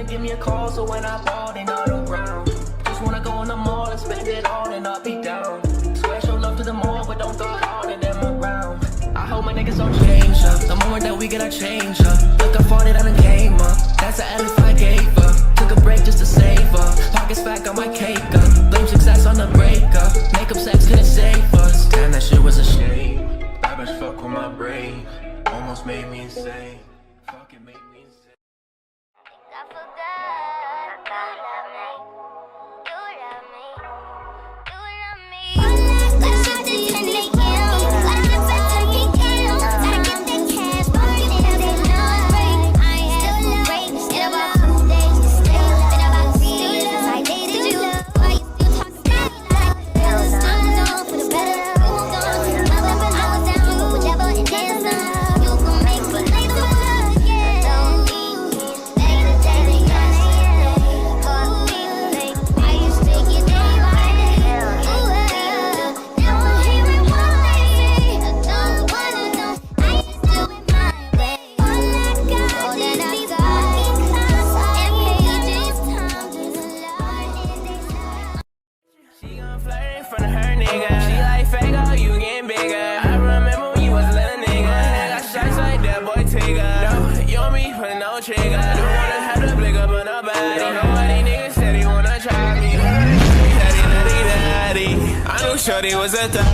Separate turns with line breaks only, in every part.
and give me a call, so when I ball, they know the ground. Just wanna go in the mall and spend it all and not be down. Swear show love to the mall, but don't go hard and them around. I hope my niggas don't change up. The moment that we get our change up. Look how far that I done came up. That's the elephant I gave up. Took a break just to save up. Pockets fat, got my cake up. Blame success on the breakup. Makeup sex couldn't save us. Damn, that shit was a shame. That bitch fuck with my brain. Almost made me insane. Fuck it, made me insane.
I forgot you love me. You love me. You love me. Let's shoot this in the game. What I'm about to get down. Gotta get that cash. Working it out, they know break. I ain't had no break. In about 2 days to stay. Been about 3 years. I dated you. Why you still talking to me like this? I'm known for the better. You won't go to the mother, but I was down for whichever and then some. You gon' make me play the world again. Don't need me. Back in the day, they got me. I used to take it day by day. Now I'm hearing one thing. I don't wanna know. I just do it my way. All I got is these fucking clouds and pages. Time to learn it.
She gon' flirt in front of her nigga. She like fake, oh, you getting bigger. I remember when you was a little nigga. I got shots like that boy Tigger. No, you and me put no trigger. Don't wanna have to blick up on nobody. Don't know why these niggas said he wanna try me. Daddy. I knew Shorty was a thot.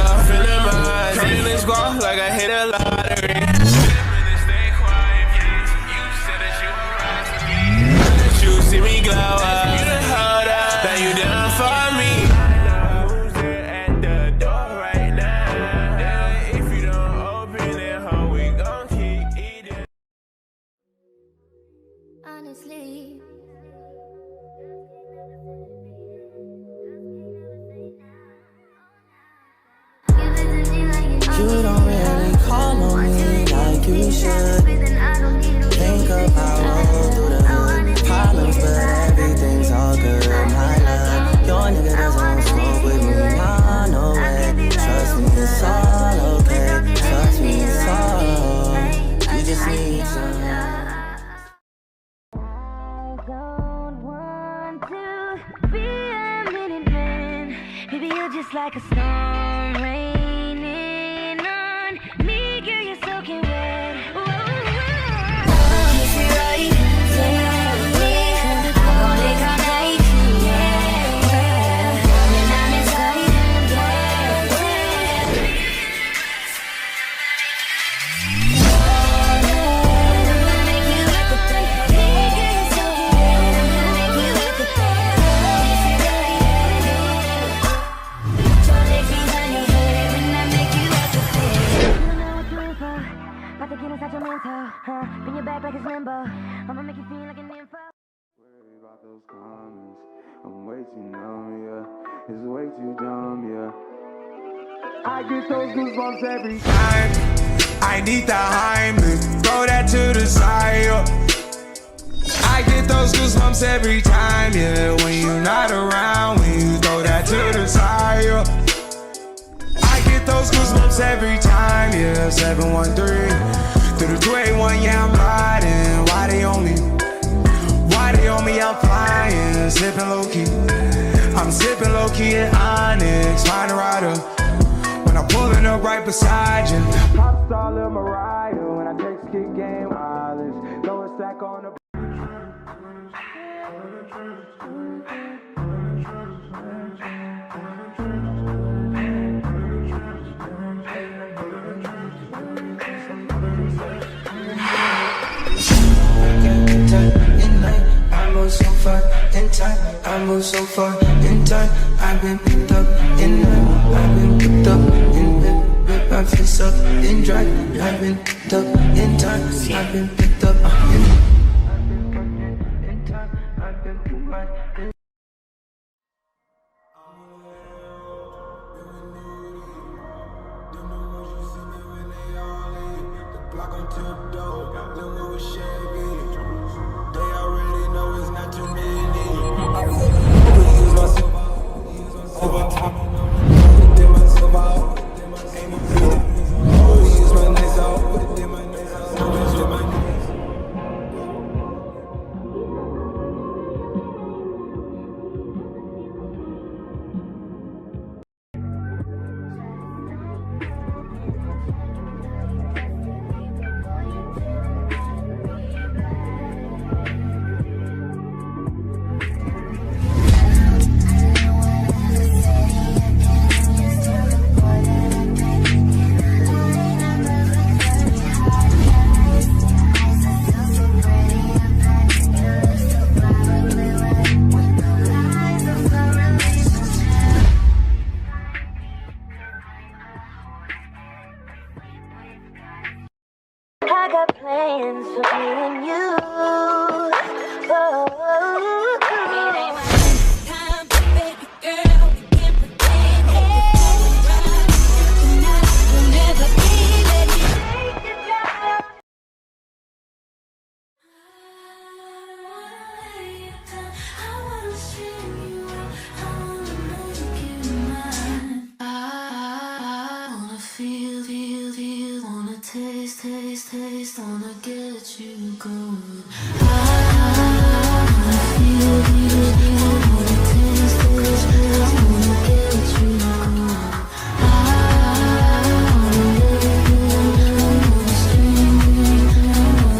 I'm feeling mine. Feeling squawk like I hit a lottery. You see me glow up. You the hold up. That you done for me. Who's there at the door right now? If you don't open it, how we gon' keep eating?
Honestly,
You don't really call on me like you should. Think about roll through the hood. Problems, but everything's all good. My love, your nigga doesn't want smoke with me. Nah, no way. Trust me, it's all okay. Trust me, it's all. You just need some.
I don't want to be a minute man. Maybe you're just like a storm raining on me. Girl, you're soaking wet. Whoa, whoa. Kiss it right, yeah. I'm gonna lick all night, yeah. And I'm inside, yeah. Make you look the best. Girl, you're soaking wet. Make you look the best. Kiss it right. Your legs behind your head, and I make you look the best. You know what you're in for. About to get inside your mental, huh? Bring your back like it's limbo. I'ma make you feel like an info.
Worry about those comments. I'm way too numb, yeah. It's way too dumb, yeah. I get those goosebumps every time. I need the Heimlich. Throw that to the side, yeah. I get those goosebumps every time, yeah. When you're not around, when you throw that to the side, yeah. I get those goosebumps every time, yeah. 713 through the 281, yeah, I'm riding. Why they on me? Why they on me? I'm flying, sipping low key. I'm sipping low key at Onyx, find a rider. When I'm pulling up right beside you. Pop star Lil Mariah. When I text kick game wireless, throw a stack on the.
I move so far in time. I move so far in time. I've been picked up in night. I've been picked up in whip my face up in dry. I've been picked up in time. I've been picked up in time. I've been picked my.
Block on tiptoe, then we was Chevy. They already know it's not too many. Use myself over top. Did myself out. Use my nights out. Did my nights out.
got plans for me and you. Oh. It ain't my time, baby girl. We can pretend tonight will never be. Let me take you down. I wanna string you up. I wanna make you mine. I wanna feel, wanna taste, wanna get you good. I wanna feel, wanna taste, wanna get you good. I wanna live, wanna string you, wanna make you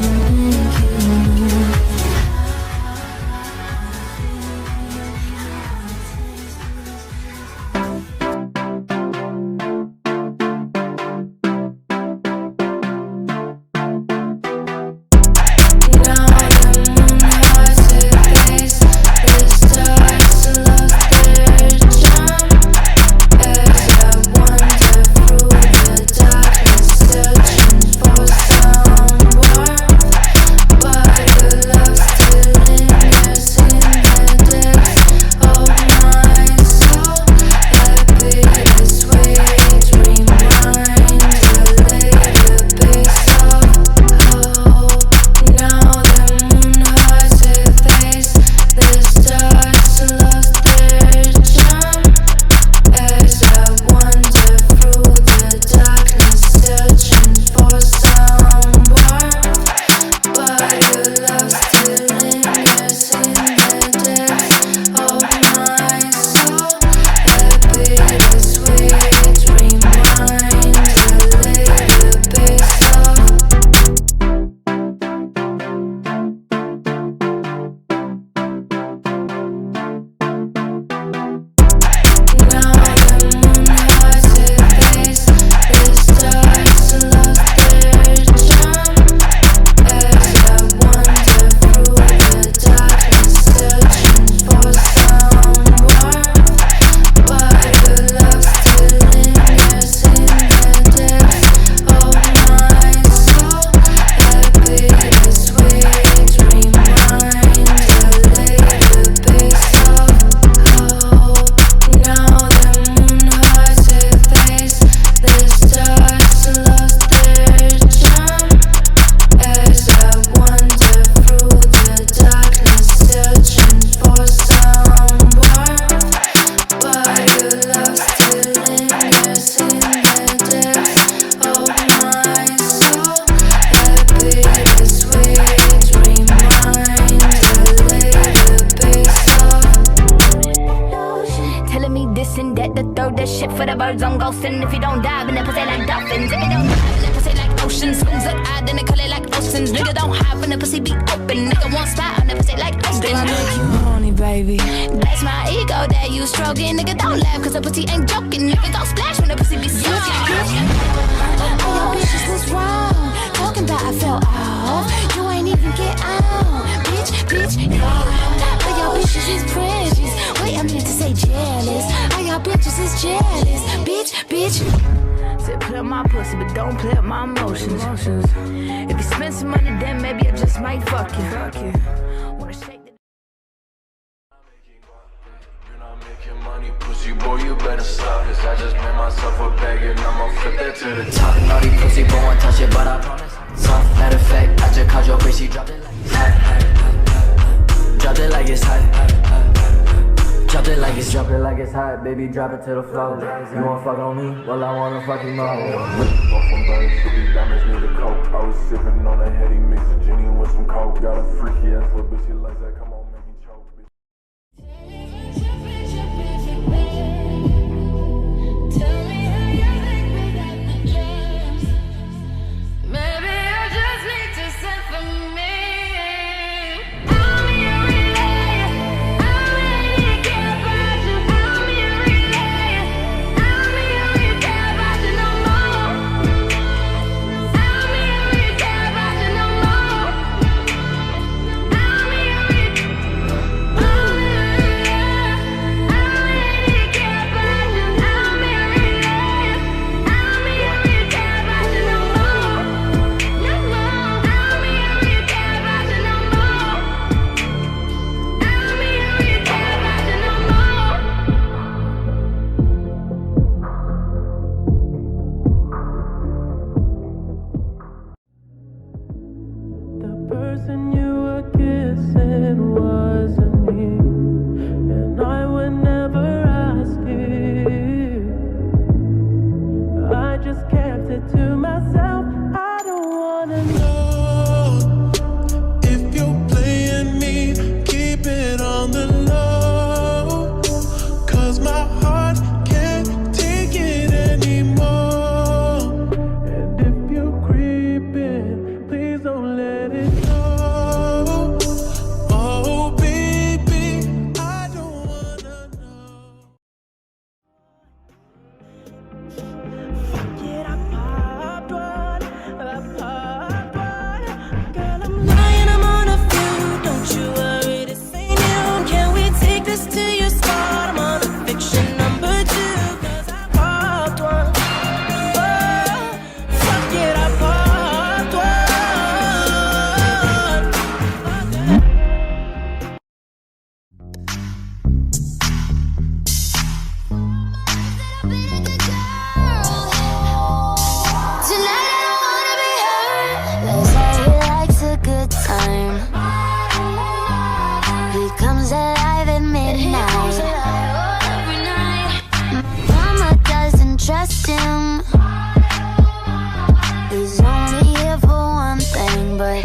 mine.
Ghosting if you don't dive in that pussy like dolphins. If you don't dive in that pussy like oceans. Swings look odd, then they call it like oceans. Nigga don't hide when the pussy be open. Nigga won't spot on the pussy like oceans. I make you horny, baby. That's my ego that you stroking. Nigga don't laugh cause the pussy ain't joking. Nigga don't splash when the pussy be soaking. Oh, your bitches was wrong. Talking about I fell off. You ain't even get on. Bitch, yeah. Oh, your bitches is precious. Wait, I meant to say jealous. Oh, your bitches is jealous. Bitch. Said play my pussy, but don't play up my emotions. If you spend some money, then maybe I just might fuck you. Wanna shake the
You're not making money, pussy boy, you better stop. Cause I just made myself a bag and I'ma flip that to the top.
Naughty pussy boy, won't touch it, but I promise. Soft, matter of fact, I just called your bitch, she dropped it like it's hot. Dropped it like it's hot. Drop it like it's hot, baby, drop it to the floor. You wanna fuck on me? Well, I wanna fuck you more.
Off from birds, to these diamonds need a coke. I was sipping on a heady mix of Jenny with some coke. Got a freaky ass little bitch, she likes that, come on, make me choke, bitch.
Tell me how you think without the drums. Maybe you just need to send for me. I'm your relay. I really care about you. I'm your relay. I'm your care about you no more. I'm your care about you no more. I'm your
person you were kissing wasn't me, and I would never ask you. I just kept it to myself. I don't wanna know if you're playing me. Keep it on the low, 'cause my heart can't take it anymore. And if you're creeping, please don't let it go. Oh baby, I don't wanna know. Fuck it, I popped one. Girl, I'm lying, I'm on a few. Don't you worry, this ain't new. Can we take this to your spot? I'm on a fiction number 2, 'cause I popped one. Oh, fuck it, I popped one.
Tonight I don't wanna be hurt. They say he likes a good time. He comes alive at midnight. Mama doesn't trust him. He's only here for one thing, but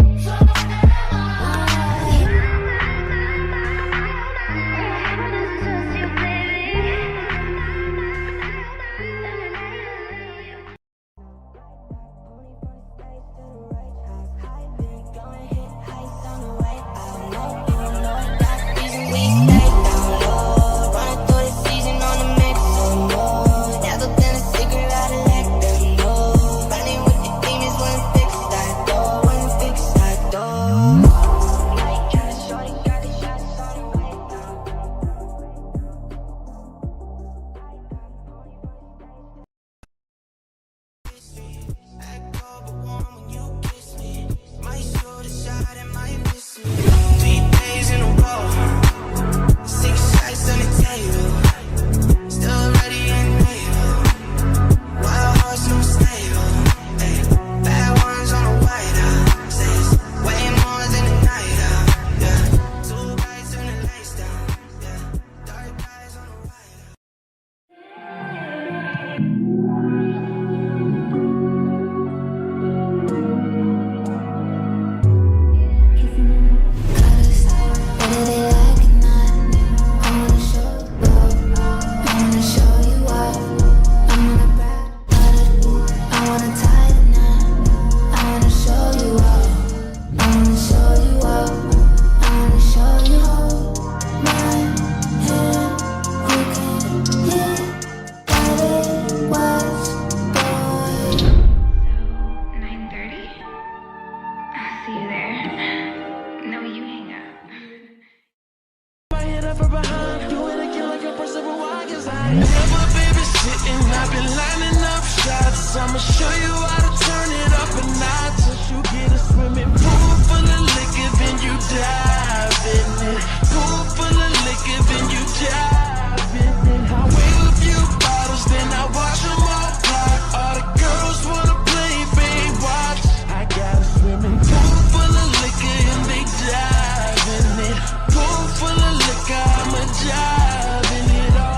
I'ma show you how to turn it up a notch. Once you get a swimming pool full of liquor, then you dive in it. Pool full of liquor, then you dive in it. I wave a few bottles, then I watch them all fly. All the girls wanna play, babe, watch. I got a swimming pool full of liquor, and they dive in it. Pool full of liquor, I'ma dive in it all.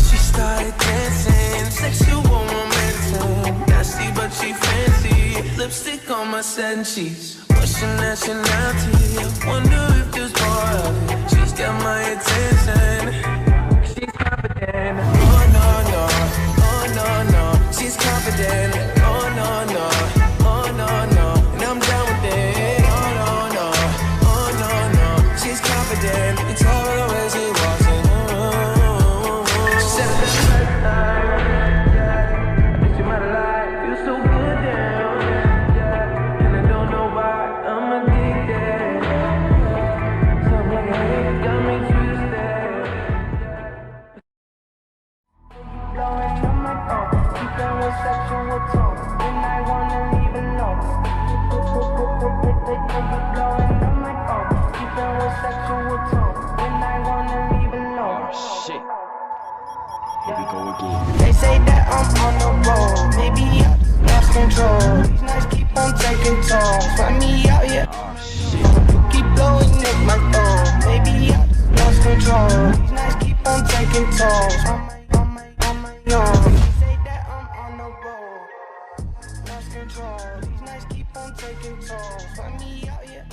She started dancing, sexual momentum. Nasty but she fancy, lipstick on my satin sheets. What's your nationality? I wonder if there's more of it. She's got my attention. She's confident. Oh no no, oh no no. She's confident. Oh no no, oh no no. And I'm down with it. Oh no no, oh no no. She's confident. You tell her the way she walks in the room. She said it the first time. I think she might have lied. Feels so good down. And I don't know why I'm addicted.
again.
They say that I'm on the road, maybe I lost control. These nights keep on taking tolls, find me out here. Keep blowing up my phone, maybe I lost control. These nights keep on taking tolls, on my own. They say that I'm on the road, lost control. These nights keep on taking tolls, find me out here.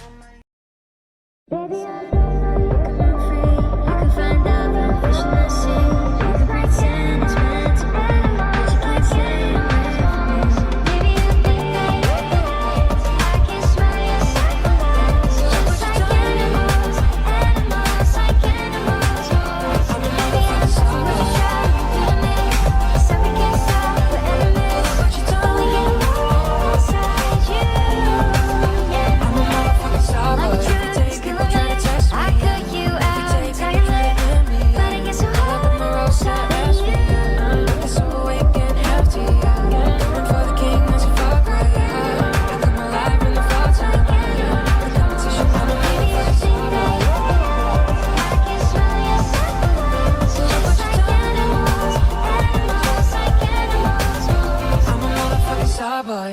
Baby, I know you can run free. You can find out the fish in the sea. You can pretend it's meant to be, but you can't say I'm ready for me. Maybe you think I can smell your silence. Just like animals, animals, like animals. Maybe I'm so much out of me. So we can't stop, we're enemies. But we get more inside you. Yeah, I'm a motherfucking star. I cut you out and tell you later, but I get so hard when I'm outside you. I'm so awake and hefty, going for the king, that's a fuck right. I come alive in the fall time. The competition, I'm a motherfucking I can smell your silence. Just like animals, animals, like animals. I'm a motherfucking star boy.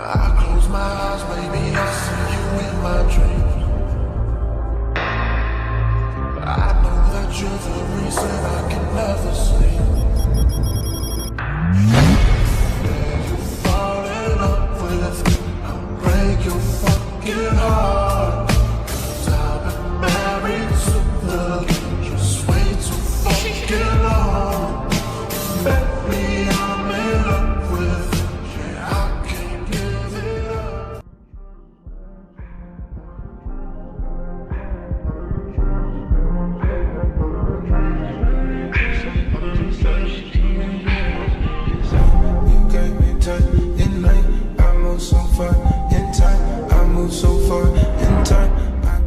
I close my eyes, baby, I see you in my dreams. I know that you're the reason I can never sleep. Yeah, you fall in love with me, I'll break your fucking heart. 'Cause I've been married to the just way too fucking long. Baby, I'm in love with you. Yeah, I can't give it up.
You gave me time in night. I move so far in time. I move so far in time. I've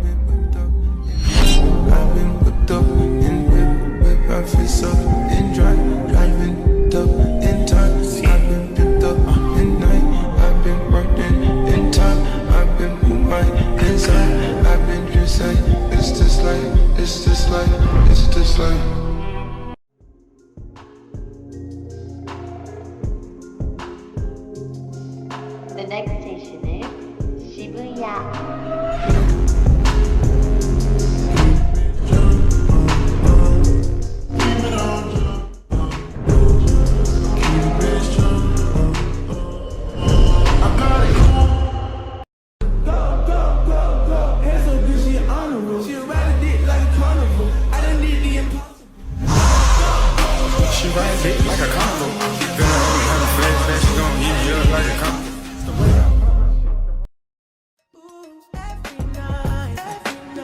been whipped up in whip my face up in driving up in time. I've been picked up in night. I've been working in time. I've been with my inside. I've been just like it's this life. It's this life. It's this life.
The next station is Shibuya.
She ride it like a combo. Then I only flash that she gon' eat me up like a combo.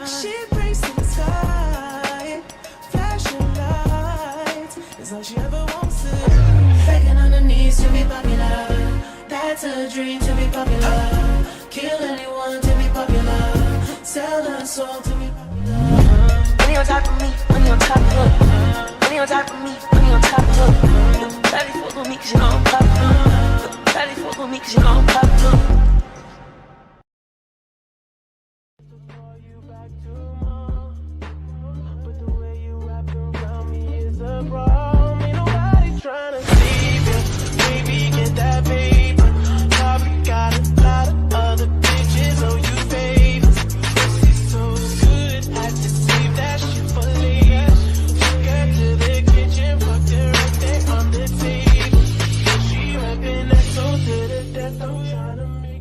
She brings to the sky, flashing lights, as long as she ever wants it. Begging on her knees to be popular, that's a dream to be popular. Kill anyone to be popular, sell her soul to be popular. Money on top of me, money on top of her. Money on top of me, money on top of her. Daddy fuck with me cause you know I'm popular. Daddy fuck with me cause you know I'm popular. Death, don't try to make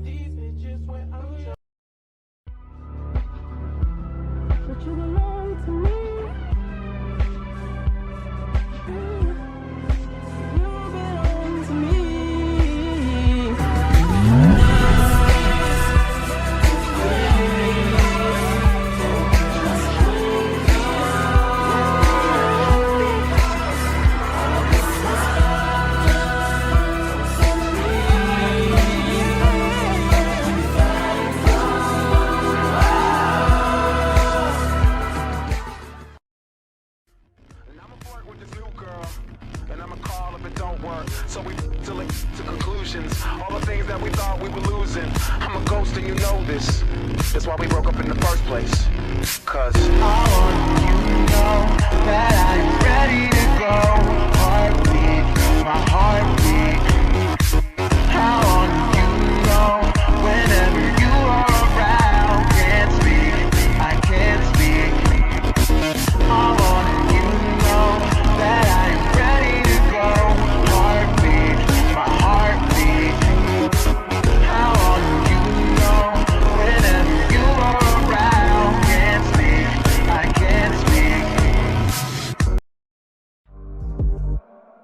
don't work. So we till it to conclusions. All the things that we thought we were losing. I'm a ghost and you know this. That's why we broke up in the first place. Cause I want you to know that I'm ready to go. Heartbeat, my heartbeat. I want you to know whenever you are around. Can't speak, I can't speak. I want you to know that I'm ready to go. Heartbeat, my heartbeat. I want you to know whenever you are around. Can't speak, I can't speak.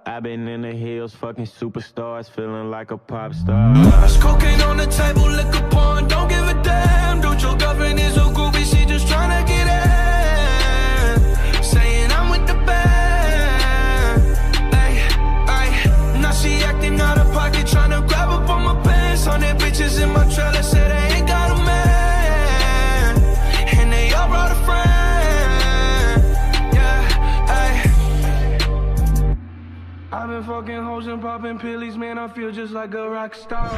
I've been in the hills, fucking superstars, feeling like a pop star.
Cocaine on the table, liquor porn, don't give a damn. Dude, your girlfriend is a groupie, she just tryna get in. Saying I'm with the band. Ay, ay. Now she acting out of pocket, tryna grab up on my pants. 100 bitches in my trailer, said they ain't got a man. And they all brought a friend. Yeah, ay. I've been fucking hoes and popping pillies, man, I feel just like a rock star.